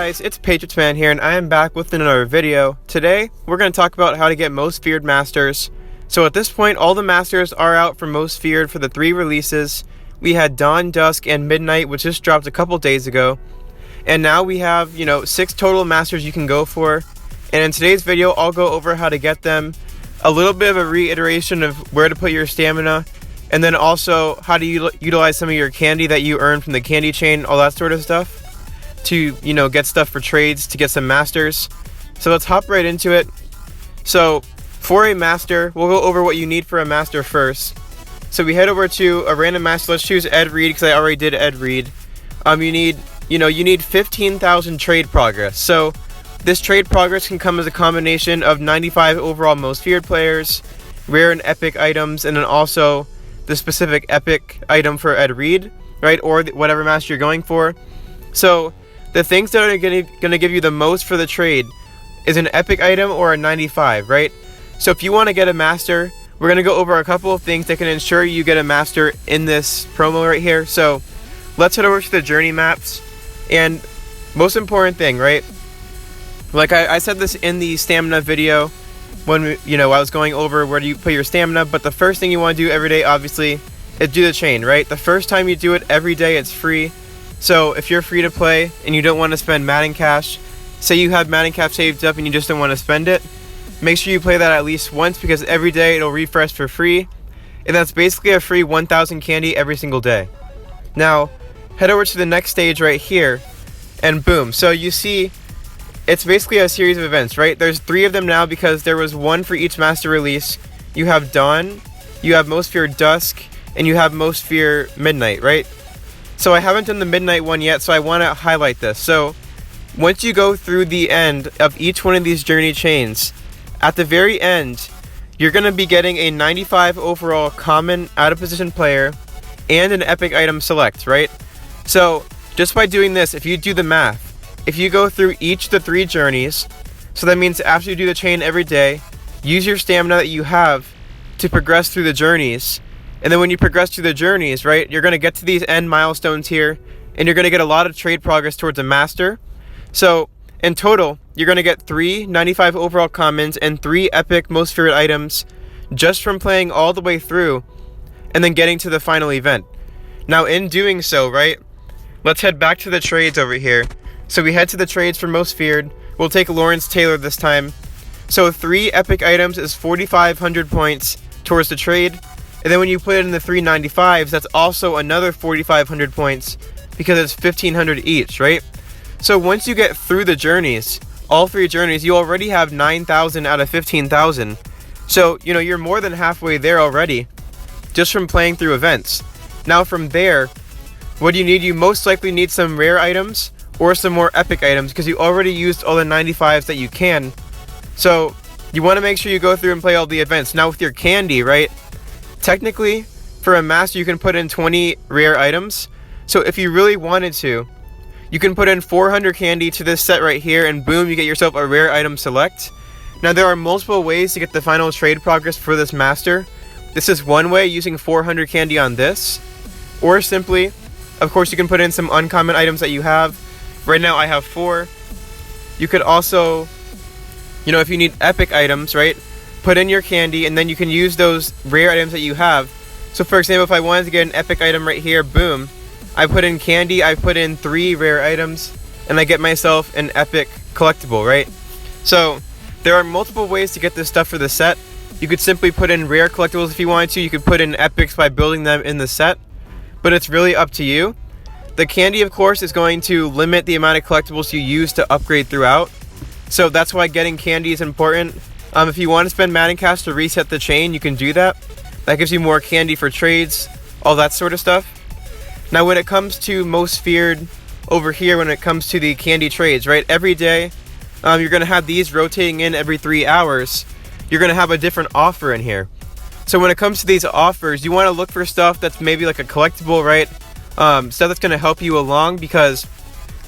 guys, it's Patriots Man here, and I am back with another video. Today, we're going to talk about how to get most feared masters. So at this point, all the masters are out for most feared for the 3 releases. We had Dawn, Dusk, and Midnight, which just dropped a couple days ago. And now we have, 6 total masters you can go for. And in today's video, I'll go over how to get them, a little bit of a reiteration of where to put your stamina, and then also how to utilize some of your candy that you earn from the candy chain, all that sort of stuff, to get stuff for trades to get some masters. So let's hop right into it. So for a master, we'll go over what you need for a master first. So we head over to a random master. Let's choose Ed Reed because I already did Ed Reed. You need 15,000 trade progress. So this trade progress can come as a combination of 95 overall most feared players, rare and epic items, and then also the specific epic item for Ed Reed, right? Or whatever master you're going for. So the things that are going to give you the most for the trade is an epic item or a 95, right? So if you want to get a master, we're going to go over a couple of things that can ensure you get a master in this promo right here. So let's head over to the journey maps. And most important thing, right? Like I said this in the stamina video when I was going over where do you put your stamina, but the first thing you want to do every day, obviously, is do the chain, right? The first time you do it every day, it's free. So if you're free to play and you don't want to spend Madden cash, say you have Madden cash saved up and you just don't want to spend it, make sure you play that at least once because every day it'll refresh for free. And that's basically a free 1,000 candy every single day. Now, head over to the next stage right here and boom. So you see, it's basically a series of events, right? There's 3 of them now because there was 1 for each master release. You have Dawn, you have Most Fear Dusk, and you have Most Fear Midnight, right? So I haven't done the Midnight one yet, so I want to highlight this. So once you go through the end of each one of these journey chains, at the very end, you're going to be getting a 95 overall common out of position player and an epic item select, right? So just by doing this, if you do the math, if you go through each of the 3 journeys, so that means after you do the chain every day, use your stamina that you have to progress through the journeys. And then when you progress through the journeys, right, you're going to get to these end milestones here, and you're going to get a lot of trade progress towards a master. So in total, you're going to get 3 95 overall commons and 3 epic most feared items just from playing all the way through and then getting to the final event. Now in doing so, right, let's head back to the trades over here. So we head to the trades for most feared. We'll take Lawrence Taylor this time. So 3 epic items is 4,500 points towards the trade. And then when you put it in the 395s, that's also another 4,500 points because it's 1,500 each, right? So once you get through the journeys, all 3 journeys, you already have 9,000 out of 15,000. So, you're more than halfway there already just from playing through events. Now from there, what do you need? You most likely need some rare items or some more epic items because you already used all the 95s that you can. So you want to make sure you go through and play all the events. Now with your candy, right? Technically, for a master, you can put in 20 rare items. So if you really wanted to, you can put in 400 candy to this set right here, and boom, you get yourself a rare item select. Now, there are multiple ways to get the final trade progress for this master. This is one way, using 400 candy on this. Or simply, of course, you can put in some uncommon items that you have. Right now, I have 4. You could also, if you need epic items, right? Put in your candy, and then you can use those rare items that you have. So for example, if I wanted to get an epic item right here, boom, I put in candy, I put in 3 rare items, and I get myself an epic collectible, right? So there are multiple ways to get this stuff for the set. You could simply put in rare collectibles if you wanted to. You could put in epics by building them in the set, but it's really up to you. The candy, of course, is going to limit the amount of collectibles you use to upgrade throughout. So that's why getting candy is important. If you want to spend Madden cash to reset the chain, you can do that. That gives you more candy for trades, all that sort of stuff. Now when it comes to most feared over here, when it comes to the candy trades, right? Every day, you're going to have these rotating in every 3 hours. You're going to have a different offer in here. So when it comes to these offers, you want to look for stuff that's maybe like a collectible, right? Stuff that's going to help you along, because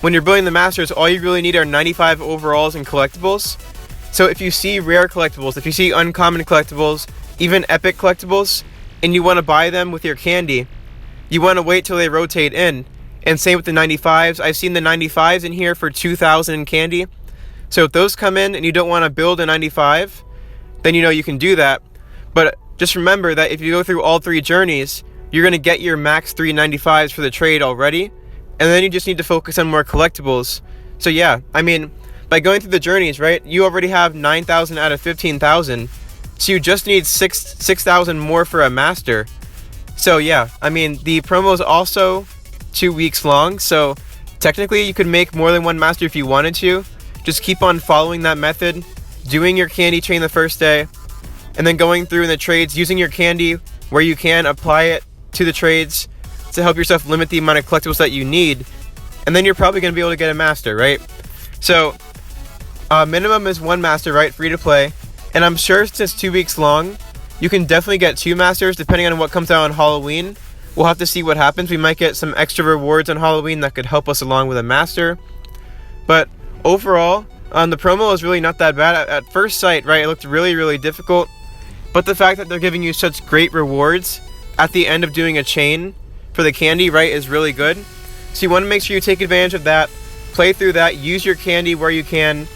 when you're building the masters, all you really need are 95 overalls and collectibles. So if you see rare collectibles, if you see uncommon collectibles, even epic collectibles, and you want to buy them with your candy, you want to wait till they rotate in, And same with the 95s. I've seen the 95s in here for 2,000 candy. So if those come in and you don't want to build a 95, then you can do that. But just remember that if you go through all 3 journeys, you're going to get your max 395s for the trade already. And then you just need to focus on more collectibles. So yeah, I mean, by going through the journeys, right, you already have 9,000 out of 15,000. So you just need 6,000 more for a master. So yeah, I mean, the promo is also 2 weeks long. So technically you could make more than one master if you wanted to. Just keep on following that method, doing your candy chain the first day, and then going through in the trades, using your candy where you can, apply it to the trades to help yourself limit the amount of collectibles that you need. And then you're probably going to be able to get a master, right? So minimum is 1 master, right? Free to play. And I'm sure since it's 2 weeks long, you can definitely get 2 masters depending on what comes out on Halloween. We'll have to see what happens. We might get some extra rewards on Halloween that could help us along with a master. But overall, the promo is really not that bad. At first sight, right, it looked really, really difficult. But the fact that they're giving you such great rewards at the end of doing a chain for the candy, right, is really good. So you want to make sure you take advantage of that. Play through that. Use your candy where you can.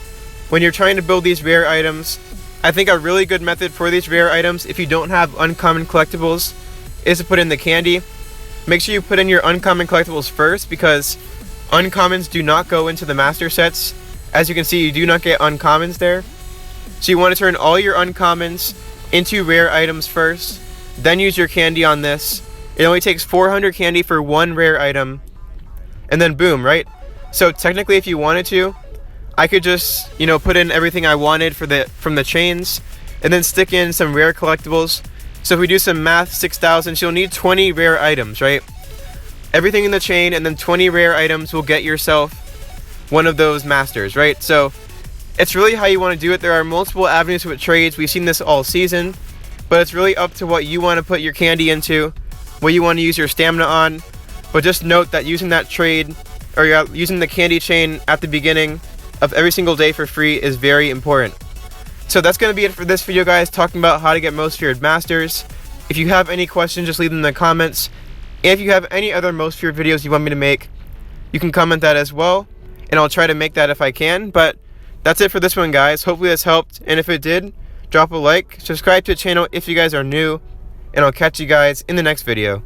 When you're trying to build these rare items, I think a really good method for these rare items, if you don't have uncommon collectibles, is to put in the candy. Make sure you put in your uncommon collectibles first, because uncommons do not go into the master sets. As you can see, you do not get uncommons there. So you want to turn all your uncommons into rare items first, then use your candy on this. It only takes 400 candy for 1 rare item, and then boom, right? So technically, if you wanted to, I could just, put in everything I wanted from the chains, and then stick in some rare collectibles. So if we do some math, 6,000, so you'll need 20 rare items, right? Everything in the chain, and then 20 rare items will get yourself one of those masters, right? So it's really how you want to do it. There are multiple avenues with trades. We've seen this all season, but it's really up to what you want to put your candy into, what you want to use your stamina on. But just note that using that trade, or using the candy chain at the beginning of every single day for free is very important. So that's going to be it for this video, guys, talking about how to get most feared masters. If you have any questions, just leave them in the comments. And if you have any other most feared videos you want me to make, you can comment that as well, and I'll try to make that if I can. But that's it for this one, guys. Hopefully this helped, and if it did, drop a like, subscribe to the channel if you guys are new, and I'll catch you guys in the next video.